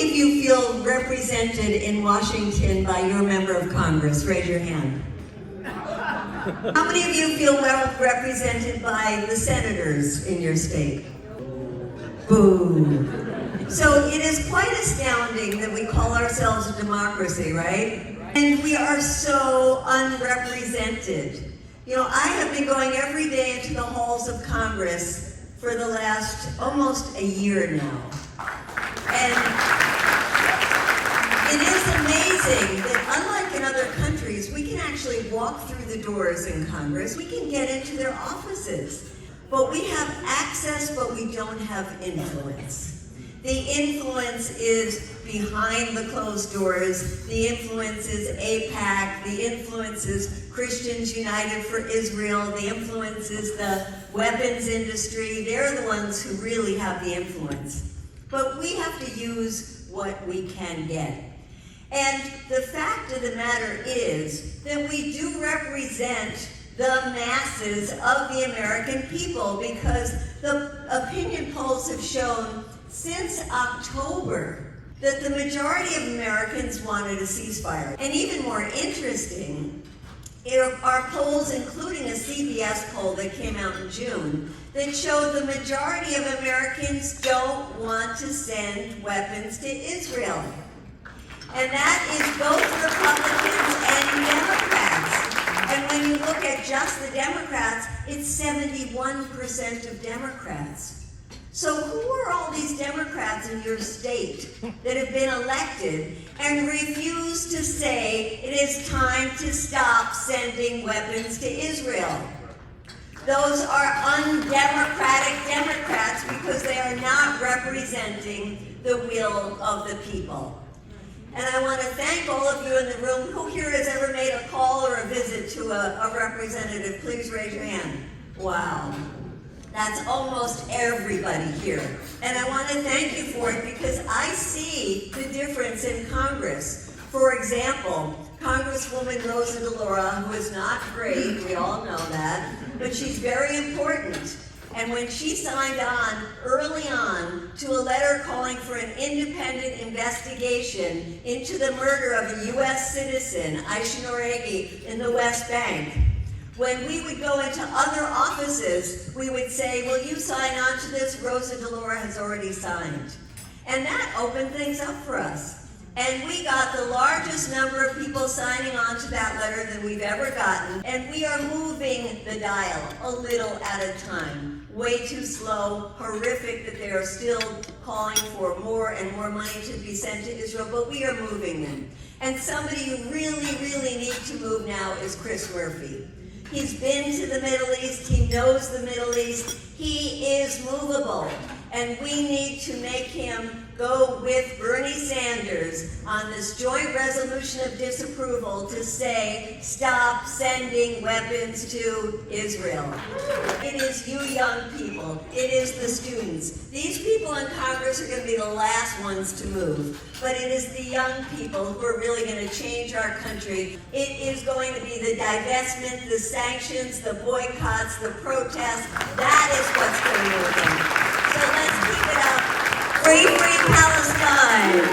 many of you feel represented in Washington by your member of Congress? Raise your hand. How many of you feel well represented by the senators in your state? Boo. So it is quite astounding that we call ourselves a democracy, right? And we are so unrepresented. You know, I have been going every day into the halls of Congress for the last almost a year now. And it is amazing that unlike in other countries, we can actually walk through the doors in Congress. We can get into their offices. But we have access, but we don't have influence. The influence is behind the closed doors. The influence is AIPAC. The influence is Christians United for Israel. The influence is the weapons industry. They're the ones who really have the influence. But we have to use what we can get. And the fact of the matter is that we do represent the masses of the American people, because the opinion polls have shown since October that the majority of Americans wanted a ceasefire. And even more interesting are polls, including a CBS poll that came out in June, that showed the majority of Americans don't want to send weapons to Israel. And that is both Republicans and Democrats. And when you look at just the Democrats, it's 71% of Democrats. So who are all these Democrats in your state that have been elected and refuse to say it is time to stop sending weapons to Israel? Those are undemocratic Democrats because they are not representing the will of the people. And I want to thank all of you in the room. Who here has ever made a call or a visit to a representative? Please raise your hand. Wow. That's almost everybody here. And I want to thank you for it because I see the difference in Congress. For example, Congresswoman Rosa DeLauro, who is not great, we all know that, but she's very important. And when she signed on early on to a letter calling for an independent investigation into the murder of a U.S. citizen, Aisha Noregi, in the West Bank, when we would go into other offices, we would say, will you sign on to this? Rosa DeLauro has already signed. And that opened things up for us. And we got the largest number of people signing on to that letter than we've ever gotten. And we are moving the dial a little at a time. Way too slow, horrific that they are still calling for more and more money to be sent to Israel, but we are moving them. And somebody you really, really need to move now is Chris Murphy. He's been to the Middle East, he knows the Middle East, he is movable. And we need to make him go with Bernie Sanders on this joint resolution of disapproval to say, stop sending weapons to Israel. It is you young people, it is the students. These people in Congress are going to be the last ones to move, but it is the young people who are really going to change our country. It is going to be the divestment, the sanctions, the boycotts, the protests. That is what's going to move them. So let's keep it up. Free, free Palestine.